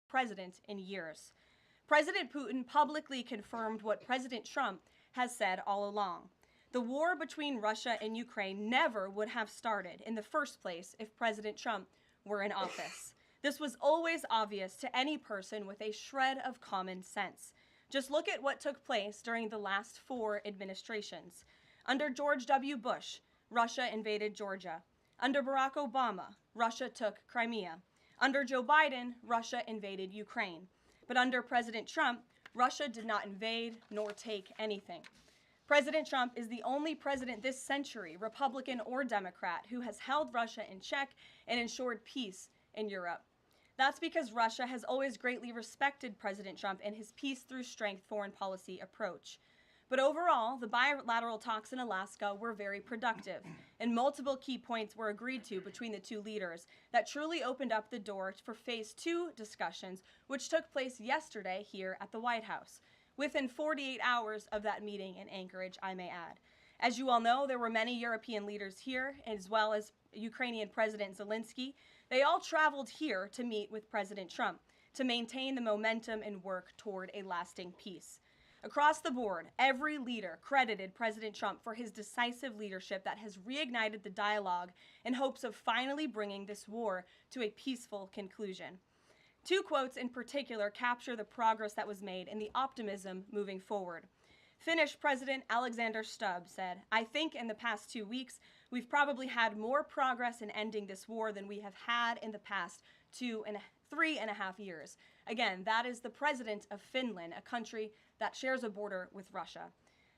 president in years. President Putin publicly confirmed what President Trump has said all along. The war between Russia and Ukraine never would have started in the first place if President Trump were in office. This was always obvious to any person with a shred of common sense. Just look at what took place during the last 4 administrations. Under George W. Bush, Russia invaded Georgia. Under Barack Obama, Russia took Crimea. Under Joe Biden, Russia invaded Ukraine. But under President Trump, Russia did not invade nor take anything. President Trump is the only president this century, Republican or Democrat, who has held Russia in check and ensured peace in Europe. That's because Russia has always greatly respected President Trump and his peace through strength foreign policy approach. But overall, the bilateral talks in Alaska were very productive, and multiple key points were agreed to between the two leaders that truly opened up the door for Phase 2 discussions, which took place yesterday here at the White House, within 48 hours of that meeting in Anchorage, I may add. As you all know, there were many European leaders here, as well as Ukrainian President Zelensky. They all traveled here to meet with President Trump to maintain the momentum and work toward a lasting peace. Across the board, every leader credited President Trump for his decisive leadership that has reignited the dialogue in hopes of finally bringing this war to a peaceful conclusion. 2 quotes in particular capture the progress that was made and the optimism moving forward. Finnish President Alexander Stubb said, "I think in the past 2 weeks, we've probably had more progress in ending this war than we have had in the past 3.5 years. Again, that is the president of Finland, a country that shares a border with Russia.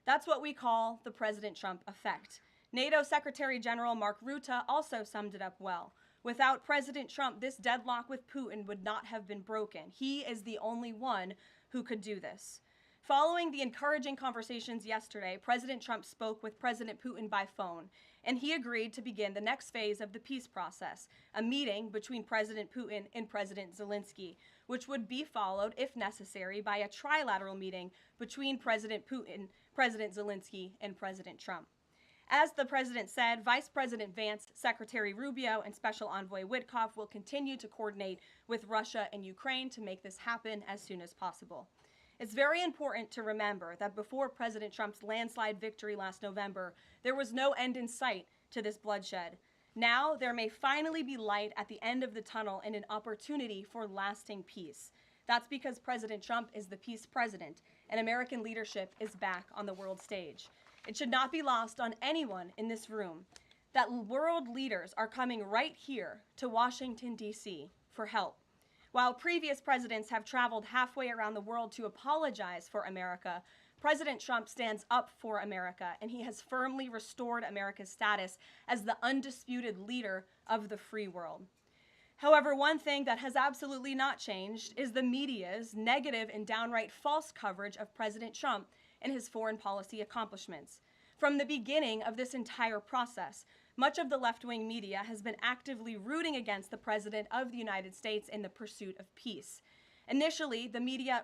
That's what we call the President Trump effect. NATO Secretary General Mark Rutte also summed it up well. Without President Trump, this deadlock with Putin would not have been broken. He is the only one who could do this." Following the encouraging conversations yesterday, President Trump spoke with President Putin by phone, and he agreed to begin the next phase of the peace process, a meeting between President Putin and President Zelensky, which would be followed, if necessary, by a trilateral meeting between President Putin, President Zelensky, and President Trump. As the president said, Vice President Vance, Secretary Rubio, and Special Envoy Witkoff will continue to coordinate with Russia and Ukraine to make this happen as soon as possible. It's very important to remember that before President Trump's landslide victory last November, there was no end in sight to this bloodshed. Now, there may finally be light at the end of the tunnel and an opportunity for lasting peace. That's because President Trump is the peace president, and American leadership is back on the world stage. It should not be lost on anyone in this room that world leaders are coming right here to Washington, D.C. for help. While previous presidents have traveled halfway around the world to apologize for America, President Trump stands up for America, and he has firmly restored America's status as the undisputed leader of the free world. However, one thing that has absolutely not changed is the media's negative and downright false coverage of President Trump and his foreign policy accomplishments. From the beginning of this entire process, much of the left-wing media has been actively rooting against the President of the United States in the pursuit of peace. Initially, the media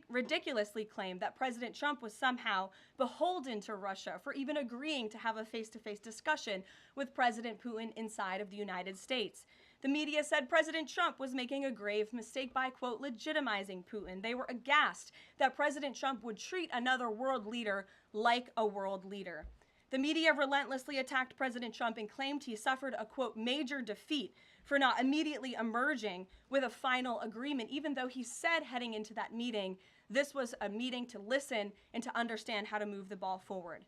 ridiculously claimed that President Trump was somehow beholden to Russia for even agreeing to have a face-to-face discussion with President Putin inside of the United States. The media said President Trump was making a grave mistake by, quote, legitimizing Putin. They were aghast that President Trump would treat another world leader like a world leader. The media relentlessly attacked President Trump and claimed he suffered a, quote, major defeat for not immediately emerging with a final agreement, even though he said heading into that meeting, this was a meeting to listen and to understand how to move the ball forward.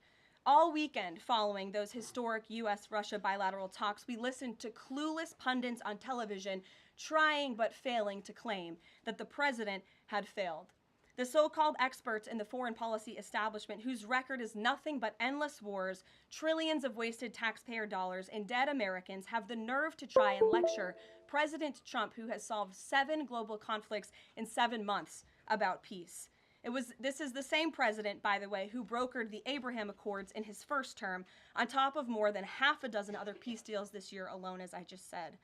All weekend following those historic U.S.-Russia bilateral talks, we listened to clueless pundits on television trying but failing to claim that the president had failed. The so-called experts in the foreign policy establishment, whose record is nothing but endless wars, trillions of wasted taxpayer dollars, and dead Americans, have the nerve to try and lecture President Trump, who has solved 7 global conflicts in 7 months, about peace. This is the same president, by the way, who brokered the Abraham Accords in his first term, on top of more than half a dozen other peace deals this year alone, as I just said.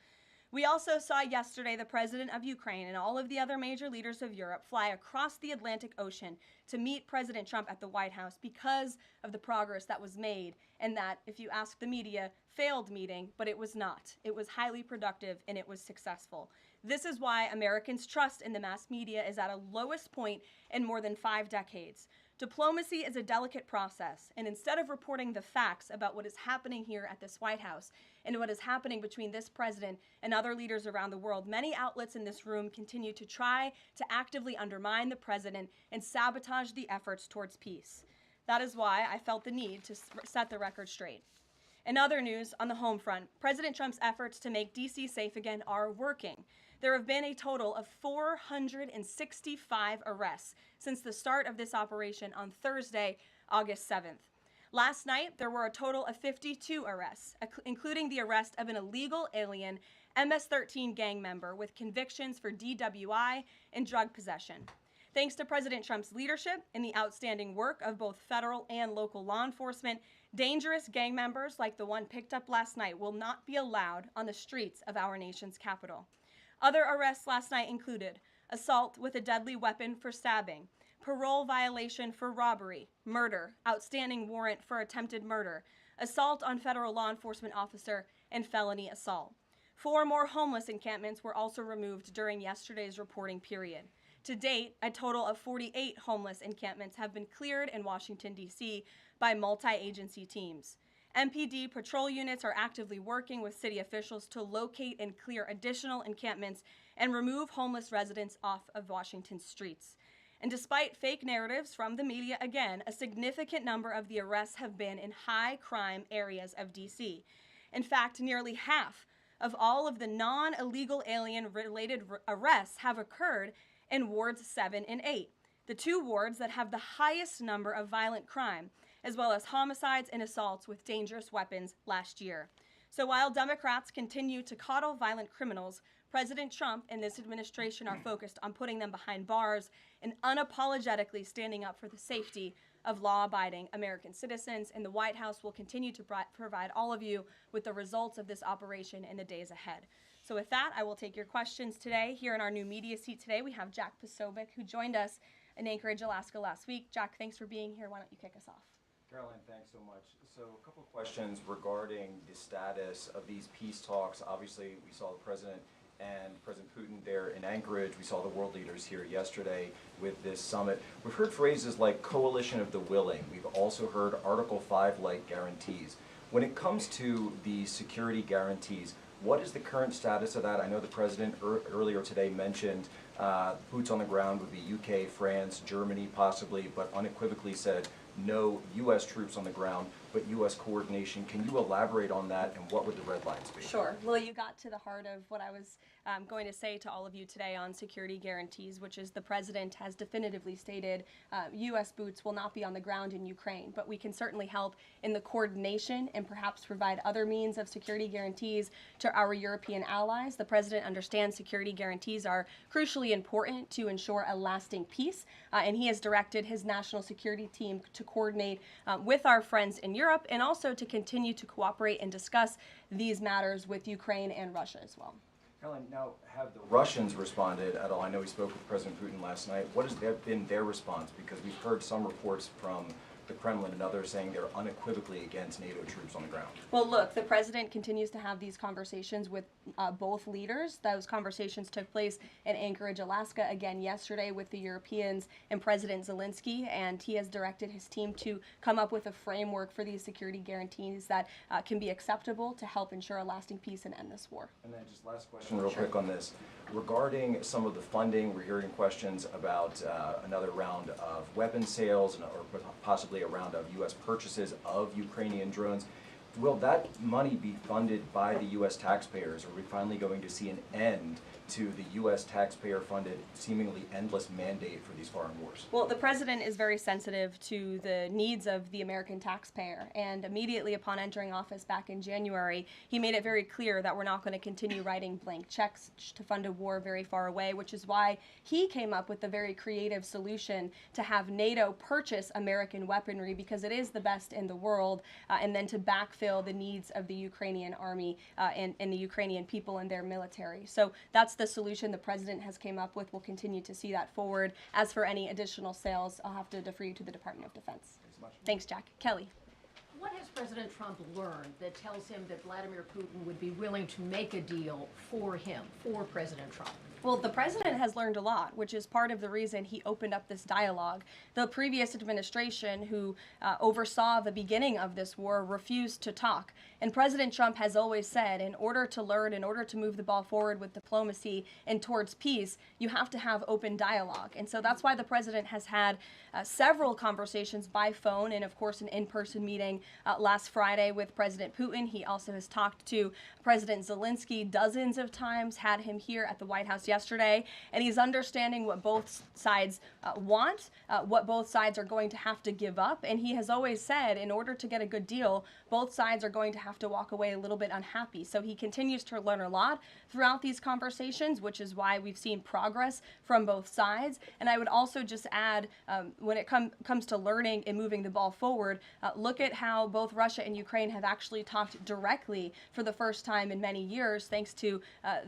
We also saw yesterday the president of Ukraine and all of the other major leaders of Europe fly across the Atlantic Ocean to meet President Trump at the White House because of the progress that was made, and that, if you ask the media, failed meeting, but it was not. It was highly productive and it was successful. This is why Americans' trust in the mass media is at a lowest point in more than 5 decades. Diplomacy is a delicate process, and instead of reporting the facts about what is happening here at this White House and what is happening between this president and other leaders around the world, many outlets in this room continue to try to actively undermine the president and sabotage the efforts towards peace. That is why I felt the need to set the record straight. In other news, on the home front, President Trump's efforts to make D.C. safe again are working. There have been a total of 465 arrests since the start of this operation on Thursday, August 7th. Last night, there were a total of 52 arrests, including the arrest of an illegal alien MS-13 gang member with convictions for DWI and drug possession. Thanks to President Trump's leadership and the outstanding work of both federal and local law enforcement, dangerous gang members like the one picked up last night will not be allowed on the streets of our nation's capital. Other arrests last night included assault with a deadly weapon for stabbing, parole violation for robbery, murder, outstanding warrant for attempted murder, assault on federal law enforcement officer, and felony assault. 4 more homeless encampments were also removed during yesterday's reporting period. To date, a total of 48 homeless encampments have been cleared in Washington, D.C. by multi-agency teams. MPD patrol units are actively working with city officials to locate and clear additional encampments and remove homeless residents off of Washington's streets. And despite fake narratives from the media, again, a significant number of the arrests have been in high-crime areas of D.C. In fact, nearly half of all of the non-illegal alien-related arrests have occurred in Wards 7 and 8, the 2 wards that have the highest number of violent crime, as well as homicides and assaults with dangerous weapons last year. So while Democrats continue to coddle violent criminals, President Trump and this administration are focused on putting them behind bars and unapologetically standing up for the safety of law-abiding American citizens, and the White House will continue to provide all of you with the results of this operation in the days ahead. So with that, I will take your questions today. Here in our new media seat today, we have Jack Posobiec, who joined us in Anchorage, Alaska last week. Jack, thanks for being here. Why don't you kick us off? Caroline, thanks so much. So a couple of questions regarding the status of these peace talks. Obviously, we saw the President and President Putin there in Anchorage. We saw the world leaders here yesterday with this summit. We've heard phrases like coalition of the willing. We've also heard Article 5-like guarantees. When it comes to the security guarantees, what is the current status of that? I know the President earlier today mentioned boots on the ground would be UK, France, Germany possibly, but unequivocally said no U.S. troops on the ground, but U.S. coordination. Can you elaborate on that, and what would the red lines be? Sure. Well, you got to the heart of what I was going to say to all of you today on security guarantees, which is the President has definitively stated U.S. boots will not be on the ground in Ukraine, but we can certainly help in the coordination and perhaps provide other means of security guarantees to our European allies. The President understands security guarantees are crucially important to ensure a lasting peace, and he has directed his national security team to coordinate with our friends in Europe and also to continue to cooperate and discuss these matters with Ukraine and Russia as well. Caroline, now have the Russians responded at all? I know we spoke with President Putin last night. What has been their response? Because we've heard some reports from the Kremlin and others saying they're unequivocally against NATO troops on the ground. Well, look, the President continues to have these conversations with both leaders. Those conversations took place in Anchorage, Alaska, again yesterday with the Europeans and President Zelensky, and he has directed his team to come up with a framework for these security guarantees that can be acceptable to help ensure a lasting peace and end this war. And then just last question real quick on this. Regarding some of the funding, we're hearing questions about another round of weapons sales or possibly a round of U.S. purchases of Ukrainian drones. Will that money be funded by the U.S. taxpayers? Are we finally going to see an end to the U.S. taxpayer-funded, seemingly endless mandate for these foreign wars? Well, the President is very sensitive to the needs of the American taxpayer, and immediately upon entering office back in January, he made it very clear that we're not going to continue writing blank checks to fund a war very far away, which is why he came up with the very creative solution to have NATO purchase American weaponry because it is the best in the world, and then to backfill fulfill the needs of the Ukrainian army and the Ukrainian people and their military. So that's the solution the president has came up with. We'll continue to see that forward. As for any additional sales, I'll have to defer you to the Department of Defense. Thanks, Jack. Kelly. What has President Trump learned that tells him that Vladimir Putin would be willing to make a deal for him, for President Trump? Well, the president has learned a lot, which is part of the reason he opened up this dialogue. The previous administration, who oversaw the beginning of this war, refused to talk. And President Trump has always said, in order to learn, in order to move the ball forward with diplomacy and towards peace, you have to have open dialogue. And so that's why the president has had several conversations by phone and, of course, an in-person meeting last Friday with President Putin. He also has talked to President Zelensky dozens of times, had him here at the White House yesterday, and he's understanding what both sides want, what both sides are going to have to give up. And he has always said, in order to get a good deal, both sides are going to have to walk away a little bit unhappy. So he continues to learn a lot throughout these conversations, which is why we've seen progress from both sides. And I would also just add, when it comes to learning and moving the ball forward, look at how both Russia and Ukraine have actually talked directly for the first time in many years, thanks to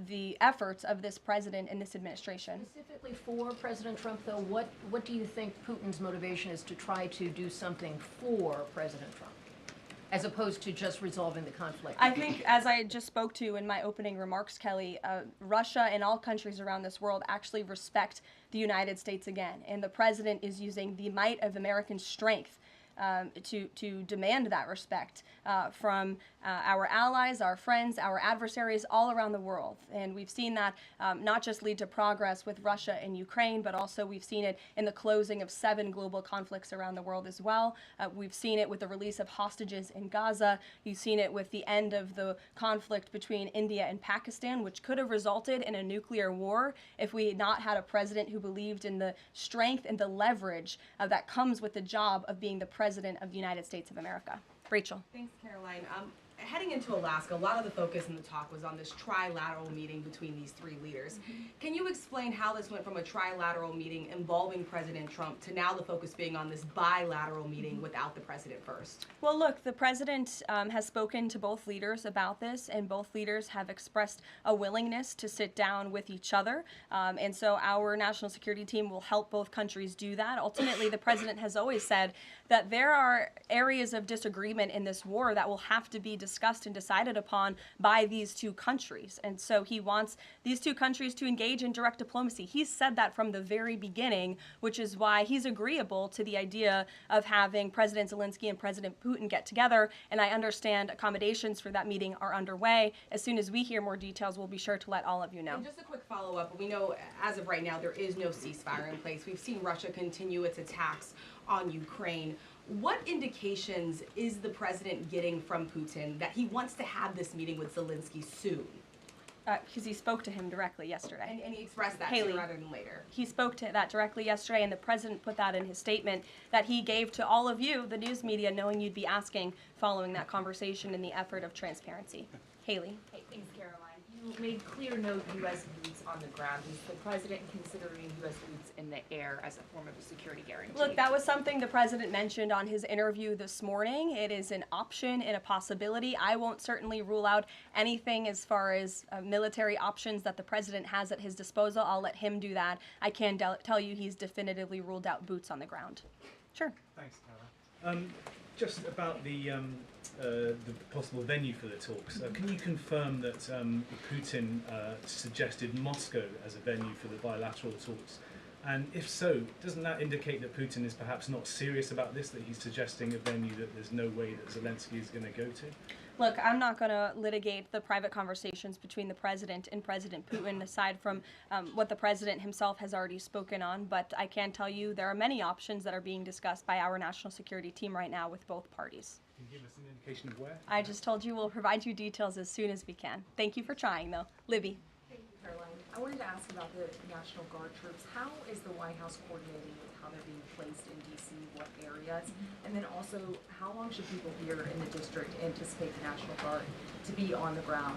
the efforts of this president and this administration. Specifically for President Trump, though, what do you think Putin's motivation is to try to do something for President Trump, as opposed to just resolving the conflict? I think, as I just spoke to in my opening remarks, Kelly, Russia and all countries around this world actually respect the United States again. And the president is using the might of American strength to demand that respect from our allies, our friends, our adversaries all around the world. And we've seen that not just lead to progress with Russia and Ukraine, but also we've seen it in the closing of 7 global conflicts around the world as well. We've seen it with the release of hostages in Gaza. You've seen it with the end of the conflict between India and Pakistan, which could have resulted in a nuclear war if we had not had a president who believed in the strength and the leverage that comes with the job of being the President of the United States of America. Rachel. Thanks, Caroline. Heading into Alaska, a lot of the focus in the talk was on this trilateral meeting between these 3 leaders. Can you explain how this went from a trilateral meeting involving President Trump to now the focus being on this bilateral meeting without the president first? Well, look, the president has spoken to both leaders about this, and both leaders have expressed a willingness to sit down with each other. And so our national security team will help both countries do that. Ultimately, the president has always said that there are areas of disagreement in this war that will have to be discussed and decided upon by these 2 countries. And so he wants these 2 countries to engage in direct diplomacy. He's said that from the very beginning, which is why he's agreeable to the idea of having President Zelensky and President Putin get together. And I understand accommodations for that meeting are underway. As soon as we hear more details, we'll be sure to let all of you know. And just a quick follow-up. We know as of right now there is no ceasefire in place. We've seen Russia continue its attacks on Ukraine. What indications is the president getting from Putin that he wants to have this meeting with Zelensky soon? Because he spoke to him directly yesterday. And he expressed that Haley, sooner rather than later. He spoke to that directly yesterday, and the president put that in his statement that he gave to all of you, the news media, knowing you'd be asking following that conversation in the effort of transparency. Haley. Hey, thanks, Caroline. You made clear note U.S. boots on the ground. Is the president considering U.S. boots in the air as a form of a security guarantee? Look, that was something the president mentioned on his interview this morning. It is an option and a possibility. I won't certainly rule out anything as far as military options that the president has at his disposal. I'll let him do that. I can tell you he's definitively ruled out boots on the ground. Sure. Thanks, Caroline. Just about the possible venue for the talks, can you confirm that Putin suggested Moscow as a venue for the bilateral talks? And if so, doesn't that indicate that Putin is perhaps not serious about this, that he's suggesting a venue that there's no way that Zelensky is going to go to? Look, I'm not going to litigate the private conversations between the president and President Putin, aside from what the president himself has already spoken on. But I can tell you there are many options that are being discussed by our national security team right now with both parties. Can you give us an indication of where? I just told you we'll provide you details as soon as we can. Thank you for trying, though. Libby. Thank you, Caroline. I wanted to ask about the National Guard troops. How is the White House coordinating with how they're being placed in D.C., what areas? And then also, how long should people here in the district anticipate the National Guard to be on the ground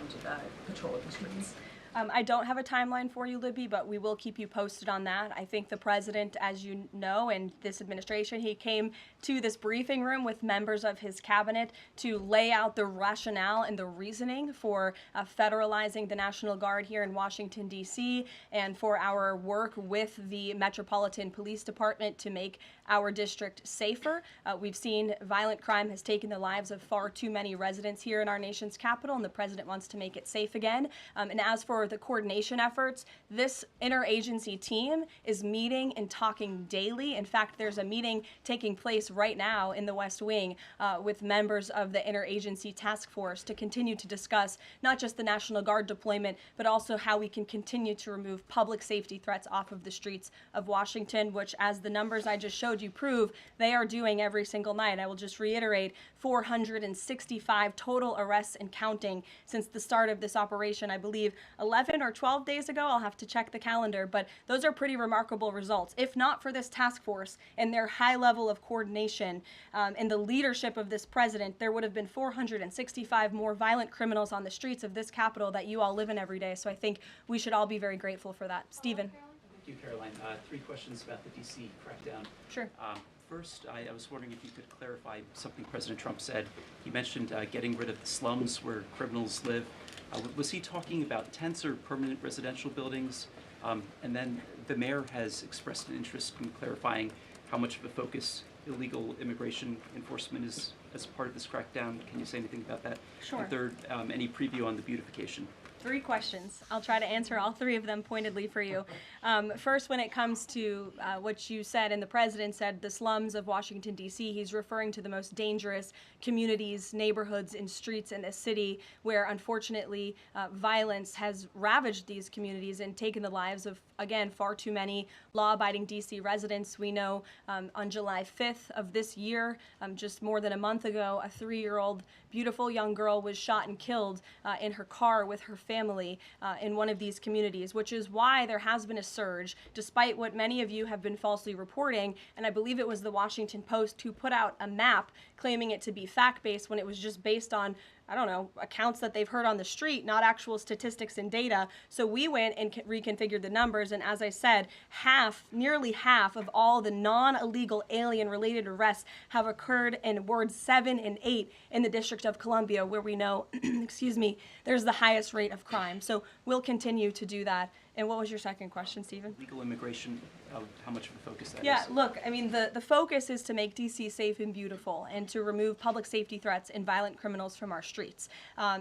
patrolling the streets? I don't have a timeline for you, Libby, but we will keep you posted on that. I think the president, as you know, and this administration, he came to this briefing room with members of his cabinet to lay out the rationale and the reasoning for federalizing the National Guard here in Washington, D.C., and for our work with the Metropolitan Police Department to make our district safer. We've seen violent crime has taken the lives of far too many residents here in our nation's capital, and the president wants to make it safe again. And as for the coordination efforts, this interagency team is meeting and talking daily. In fact, there's a meeting taking place right now in the West Wing with members of the interagency task force to continue to discuss not just the National Guard deployment, but also how we can continue to remove public safety threats off of the streets of Washington, which, as the numbers I just showed you prove, they are doing every single night. I will just reiterate, 465 total arrests and counting since the start of this operation. I believe 11 or 12 days ago. I'll have to check the calendar, but those are pretty remarkable results. If not for this task force and their high level of coordination and the leadership of this president, there would have been 465 more violent criminals on the streets of this capital that you all live in every day. So I think we should all be very grateful for that. Stephen. Thank you, Caroline. 3 questions about the D.C. crackdown. Sure. First, I was wondering if you could clarify something President Trump said. He mentioned getting rid of the slums where criminals live. Was he talking about tents or permanent residential buildings? And then the mayor has expressed an interest in clarifying how much of a focus illegal immigration enforcement is as part of this crackdown. Can you say anything about that? Sure. And third, any preview on the beautification? 3 questions. I'll try to answer all 3 of them pointedly for you. First, when it comes to what you said, and the president said, the slums of Washington, D.C., he's referring to the most dangerous communities, neighborhoods, and streets in this city where, unfortunately, violence has ravaged these communities and taken the lives of, again, far too many law-abiding D.C. residents. We know on July 5th of this year, just more than a month ago, a 3-year-old beautiful young girl was shot and killed in her car with her family in one of these communities, which is why there has been a surge, despite what many of you have been falsely reporting. And I believe it was the Washington Post who put out a map claiming it to be fact-based when it was just based on, I don't know, accounts that they've heard on the street, not actual statistics and data. So we went and reconfigured the numbers, and as I said, nearly half of all the non-illegal alien-related arrests have occurred in wards 7 and 8 in the District of Columbia, where we know, excuse me, there's the highest rate of crime. So we'll continue to do that. And what was your second question, Stephen? Legal immigration, how much of a focus that is? Yeah, look, I mean, the focus is to make D.C. safe and beautiful and to remove public safety threats and violent criminals from our streets.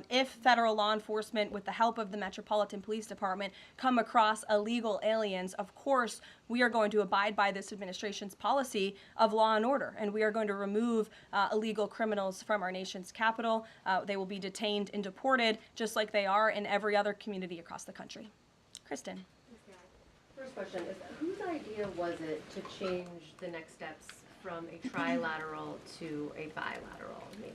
If federal law enforcement, with the help of the Metropolitan Police Department, come across illegal aliens, of course, we are going to abide by this administration's policy of law and order, and we are going to remove illegal criminals from our nation's capital. They will be detained and deported, just like they are in every other community across the country. Kristen. First question is, whose idea was it to change the next steps from a trilateral to a bilateral meeting?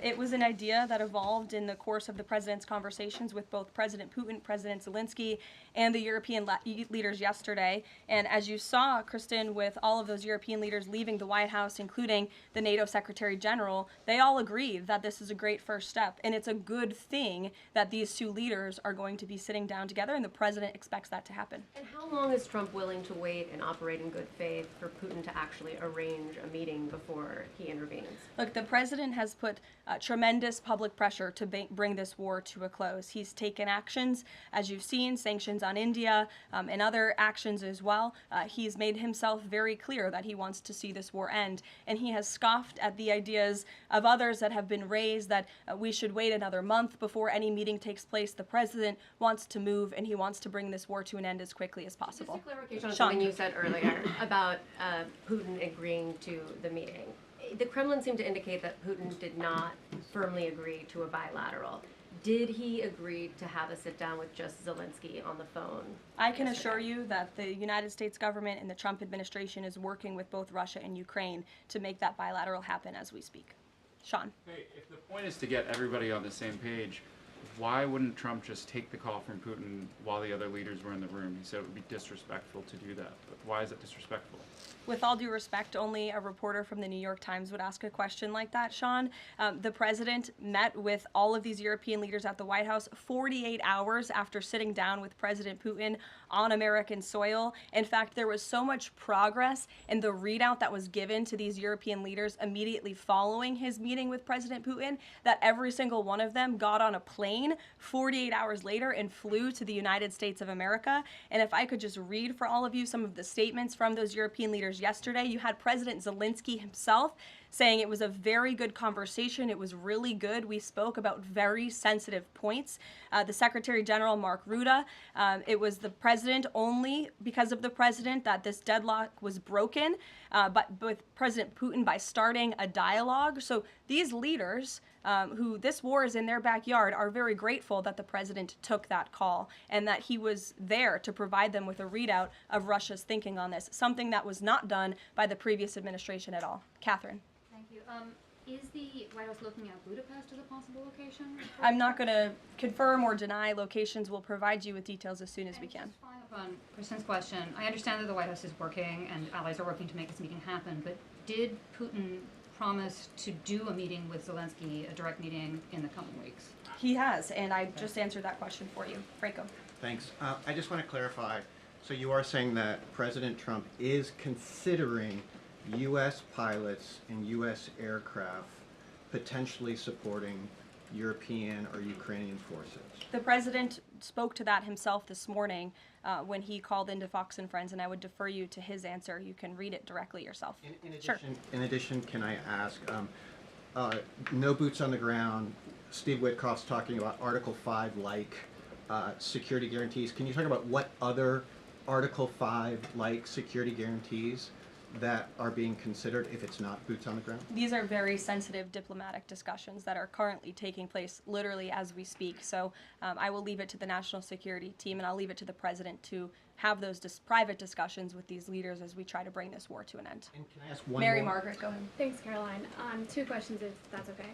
It was an idea that evolved in the course of the president's conversations with both President Putin, President Zelensky, and the European leaders yesterday. And as you saw, Kristen, with all of those European leaders leaving the White House, including the NATO Secretary General, they all agreed that this is a great first step. And it's a good thing that these 2 leaders are going to be sitting down together, and the president expects that to happen. And how long is Trump willing to wait and operate in good faith for Putin to actually arrange a meeting before he intervenes? Look, the president has put tremendous public pressure to bring this war to a close. He's taken actions, as you've seen, sanctions on India and other actions as well. He's made himself very clear that he wants to see this war end, and he has scoffed at the ideas of others that have been raised that we should wait another month before any meeting takes place. The president wants to move, and he wants to bring this war to an end as quickly as possible. Just a clarification on Sean. something you said earlier about Putin agreeing to the meeting. The Kremlin seemed to indicate that Putin did not firmly agree to a bilateral. Did he agree to have a sit-down with just Zelensky on the phone? I can assure you that the United States government and the Trump administration is working with both Russia and Ukraine to make that bilateral happen as we speak. Sean. Hey, if the point is to get everybody on the same page, why wouldn't Trump just take the call from Putin while the other leaders were in the room? He said it would be disrespectful to do that. But why is it disrespectful? With all due respect, only a reporter from the New York Times would ask a question like that, Sean. The president met with all of these European leaders at the White House 48 hours after sitting down with President Putin on American soil. In fact, there was so much progress in the readout that was given to these European leaders immediately following his meeting with President Putin that every single one of them got on a plane 48 hours later and flew to the United States of America. And if I could just read for all of you some of the statements from those European leaders yesterday, you had President Zelensky himself saying it was a very good conversation. It was really good. We spoke about very sensitive points. The Secretary General, Mark Rutte, it was the president, only because of the president, that this deadlock was broken, but with President Putin by starting a dialogue. So these leaders, who this war is in their backyard, are very grateful that the president took that call and that he was there to provide them with a readout of Russia's thinking on this, something that was not done by the previous administration at all. Catherine. Thank you. Is the White House looking at Budapest as a possible location? I'm not going to confirm or deny locations. We'll provide you with details as soon as we can. Just following up on Kristen's question, I understand that the White House is working and allies are working to make this meeting happen, but did Putin promise to do a meeting with Zelensky, a direct meeting, in the coming weeks? He has, and I just answered that question for you. Franco. Thanks. I just want to clarify. So you are saying that President Trump is considering U.S. pilots and U.S. aircraft potentially supporting European or Ukrainian forces? The president spoke to that himself this morning when he called into Fox and Friends, and I would defer you to his answer. You can read it directly yourself. In addition, can I ask, no boots on the ground, Steve Witkoff's talking about Article 5-like security guarantees. Can you talk about what other Article 5-like security guarantees that are being considered if it's not boots on the ground? These are very sensitive diplomatic discussions that are currently taking place literally as we speak. So I will leave it to the national security team, and I'll leave it to the president to have those private discussions with these leaders as we try to bring this war to an end. And can I ask one Mary more? Margaret, go ahead. Thanks, Caroline. Two questions, if that's okay.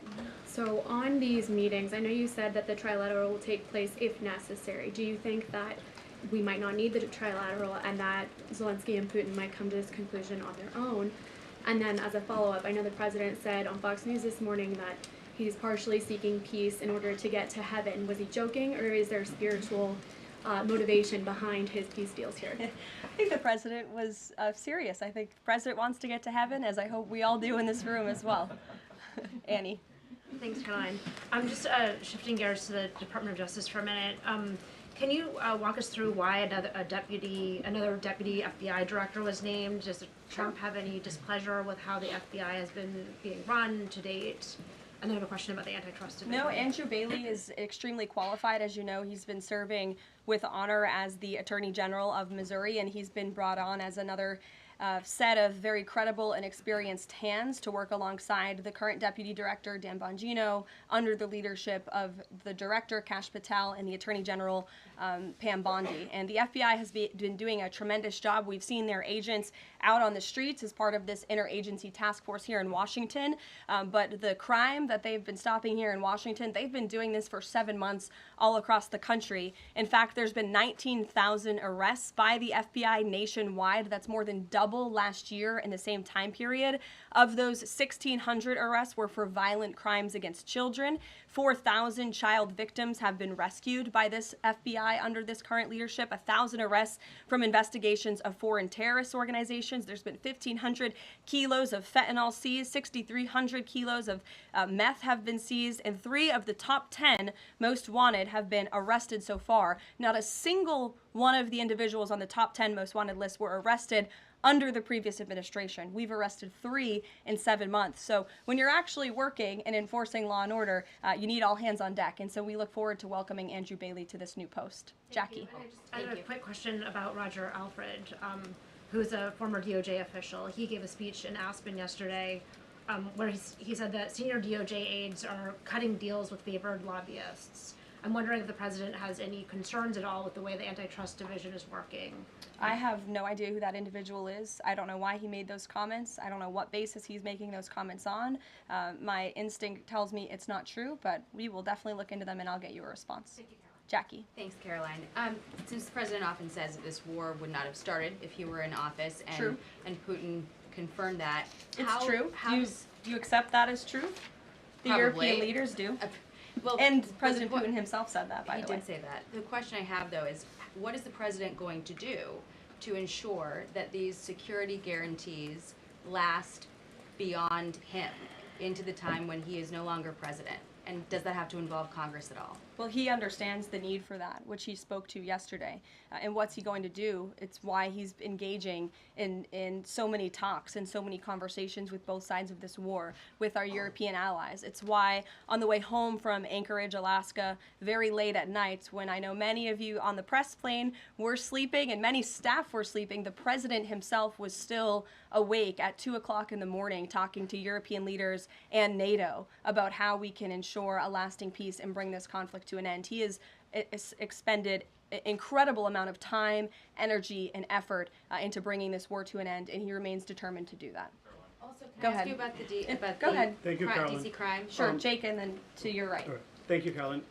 So on these meetings, I know you said that the trilateral will take place if necessary. Do you think that we might not need the trilateral and that Zelensky and Putin might come to this conclusion on their own? And then as a follow-up, I know the president said on Fox News this morning that he's partially seeking peace in order to get to heaven. Was he joking, or is there spiritual motivation behind his peace deals here? I think the president was serious. I think the president wants to get to heaven, as I hope we all do in this room as well. Annie. Thanks, Caroline. I'm just shifting gears to the Department of Justice for a minute. Can you walk us through why another deputy FBI director was named? Does Trump have any displeasure with how the FBI has been being run to date? And then I have a question about the antitrust division. No, Andrew Bailey is extremely qualified. As you know, he's been serving with honor as the Attorney General of Missouri, and he's been brought on as another set of very credible and experienced hands to work alongside the current Deputy Director, Dan Bongino, under the leadership of the Director, Kash Patel, and the Attorney General, Pam Bondi. And the FBI has been doing a tremendous job. We've seen their agents out on the streets as part of this interagency task force here in Washington. But the crime that they've been stopping here in Washington, they've been doing this for 7 months all across the country. In fact, there's been 19,000 arrests by the FBI nationwide. That's more than double last year in the same time period. Of those, 1,600 arrests were for violent crimes against children. 4,000 child victims have been rescued by this FBI under this current leadership. 1,000 arrests from investigations of foreign terrorist organizations. There's been 1,500 kilos of fentanyl seized. 6,300 kilos of meth have been seized. And 3 of the top 10 most wanted have been arrested so far. Not a single one of the individuals on the top 10 most wanted list were arrested under the previous administration. We've arrested 3 in 7 months. So when you're actually working and enforcing law and order, you need all hands on deck. And so we look forward to welcoming Andrew Bailey to this new post. Jackie. I have a quick question about Roger Alfred, who's a former DOJ official. He gave a speech in Aspen yesterday where he said that senior DOJ aides are cutting deals with favored lobbyists. I'm wondering if the president has any concerns at all with the way the antitrust division is working. I have no idea who that individual is. I don't know why he made those comments. I don't know what basis he's making those comments on. My instinct tells me it's not true, but we will definitely look into them and I'll get you a response. Thank you, Caroline. Jackie. Thanks, Caroline. Since the president often says that this war would not have started if he were in office, and True. and Putin confirmed that. It's true. How does Do you accept that as truth? The Probably. European leaders do. well, And but President the po- Putin himself said that, by he the way. did say that. The question I have though is, what is the president going to do to ensure that these security guarantees last beyond him into the time when he is no longer president? And does that have to involve Congress at all? Well, he understands the need for that, which he spoke to yesterday. And what's he going to do? It's why he's engaging in so many talks and so many conversations with both sides of this war with our European allies. It's why on the way home from Anchorage, Alaska, very late at night, when I know many of you on the press plane were sleeping and many staff were sleeping, the president himself was still awake at 2 o'clock in the morning talking to European leaders and NATO about how we can ensure a lasting peace and bring this conflict to an end. He has expended an incredible amount of time, energy, and effort into bringing this war to an end, and he remains determined to do that. Also, can Go I ask ahead. you about the Go ahead. Thank you, Caroline. DC crime? Sure, Jake, and then to your right. All right. Thank you, Caroline.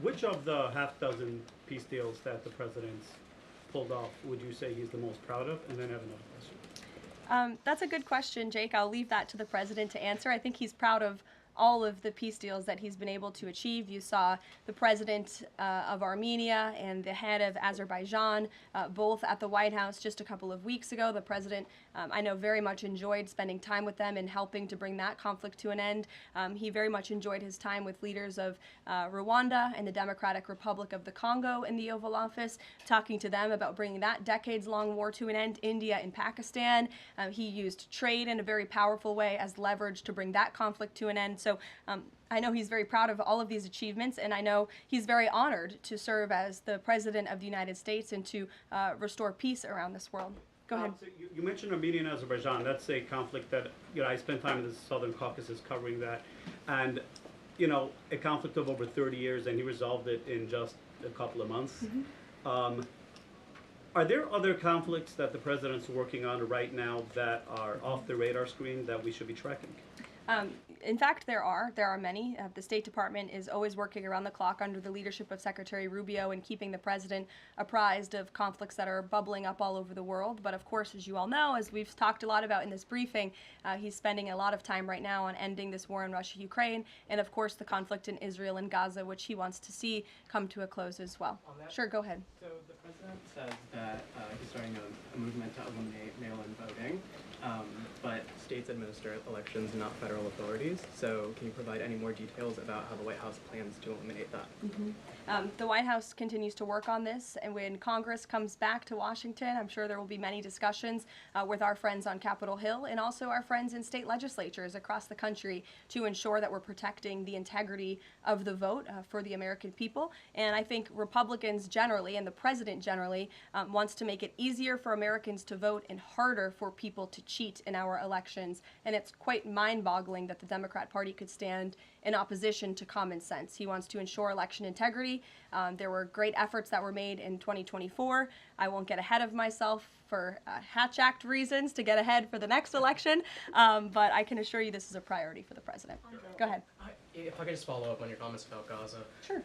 Which of the half dozen peace deals that the president's pulled off would you say he's the most proud of? And then I have another question. That's a good question, Jake. I'll leave that to the president to answer. I think he's proud of all of the peace deals that he's been able to achieve. You saw the president of Armenia and the head of Azerbaijan both at the White House just a couple of weeks ago. The president, I know, very much enjoyed spending time with them and helping to bring that conflict to an end. He very much enjoyed his time with leaders of Rwanda and the Democratic Republic of the Congo in the Oval Office, talking to them about bringing that decades-long war to an end. India and Pakistan. He used trade in a very powerful way as leverage to bring that conflict to an end. So I know he's very proud of all of these achievements, and I know he's very honored to serve as the President of the United States and to restore peace around this world. Go ahead. So you mentioned Armenia and Azerbaijan. That's a conflict that, I spent time in the Southern Caucasus covering that. And, a conflict of over 30 years, and he resolved it in just a couple of months. Mm-hmm. Are there other conflicts that the president's working on right now that are off the radar screen that we should be tracking? In fact, there are many. The State Department is always working around the clock under the leadership of Secretary Rubio and keeping the president apprised of conflicts that are bubbling up all over the world. But of course, as you all know, as we've talked a lot about in this briefing, he's spending a lot of time right now on ending this war in Russia-Ukraine, and of course the conflict in Israel and Gaza, which he wants to see come to a close as well. Sure, go ahead. So the president says that he's starting a movement to eliminate mail-in voting, but states administer elections, not federal authorities. So can you provide any more details about how the White House plans to eliminate that? The White House continues to work on this, and when Congress comes back to Washington, I'm sure there will be many discussions with our friends on Capitol Hill and also our friends in state legislatures across the country to ensure that we're protecting the integrity of the vote for the American people. And I think Republicans generally, and the president generally, wants to make it easier for Americans to vote and harder for people to cheat in our elections. And it's quite mind-boggling that the Democrat Party could stand in opposition to common sense. He wants to ensure election integrity. There were great efforts that were made in 2024. I won't get ahead of myself for Hatch Act reasons to get ahead for the next election, but I can assure you this is a priority for the president. Go ahead. If I could just follow up on your comments about Gaza. Sure.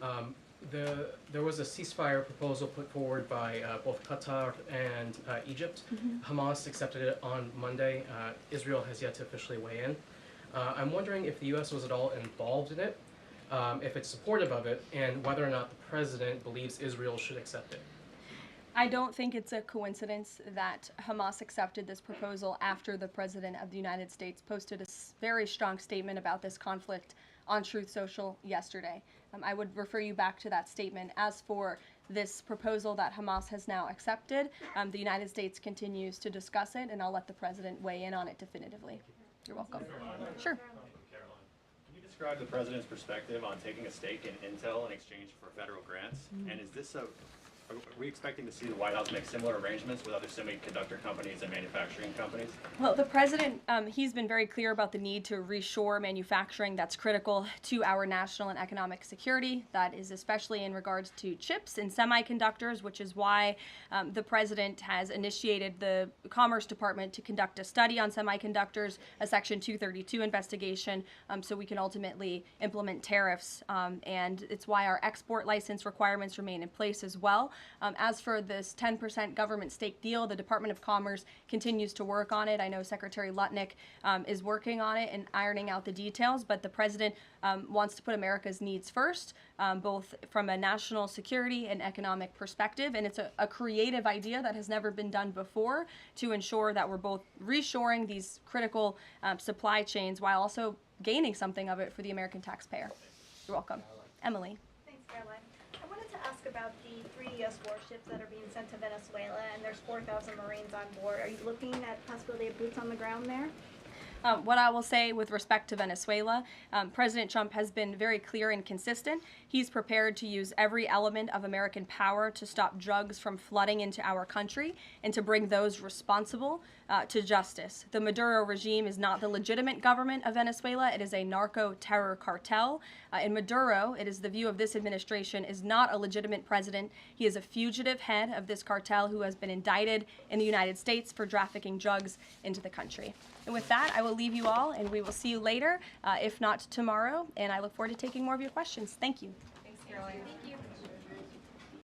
There was a ceasefire proposal put forward by both Qatar and Egypt. Hamas accepted it on Monday. Israel has yet to officially weigh in. I'm wondering if the U.S. was at all involved in it, if it's supportive of it, and whether or not the president believes Israel should accept it. I don't think it's a coincidence that Hamas accepted this proposal after the President of the United States posted a very strong statement about this conflict on Truth Social yesterday. I would refer you back to that statement. As for this proposal that Hamas has now accepted, the United States continues to discuss it, and I'll let the President weigh in on it definitively. You're welcome. Sure. Caroline, can you describe the president's perspective on taking a stake in Intel in exchange for federal grants? And is this a Are we expecting to see the White House make similar arrangements with other semiconductor companies and manufacturing companies? Well, the president, he's been very clear about the need to reshore manufacturing. That's critical to our national and economic security. That is especially in regards to chips and semiconductors, which is why the president has initiated the Commerce Department to conduct a study on semiconductors, a Section 232 investigation, so we can ultimately implement tariffs. And it's why our export license requirements remain in place as well. As for this 10% government stake deal, the Department of Commerce continues to work on it. I know Secretary Lutnick is working on it and ironing out the details, but the president wants to put America's needs first, both from a national security and economic perspective. And it's a creative idea that has never been done before to ensure that we're both reshoring these critical supply chains while also gaining something of it for the American taxpayer. You're welcome. Emily. Thanks, Caroline. I wanted to ask about the 3 U.S. warships that are being sent to Venezuela, and there's 4,000 Marines on board. Are you looking at possibility of boots on the ground there? What I will say with respect to Venezuela, President Trump has been very clear and consistent. He's prepared to use every element of American power to stop drugs from flooding into our country and to bring those responsible to justice. The Maduro regime is not the legitimate government of Venezuela. It is a narco-terror cartel. In Maduro, it is the view of this administration, is not a legitimate president. He is a fugitive head of this cartel who has been indicted in the United States for trafficking drugs into the country. And with that, I will leave you all, and we will see you later, if not tomorrow. And I look forward to taking more of your questions. Thank you. Thanks, Caroline. Thank you.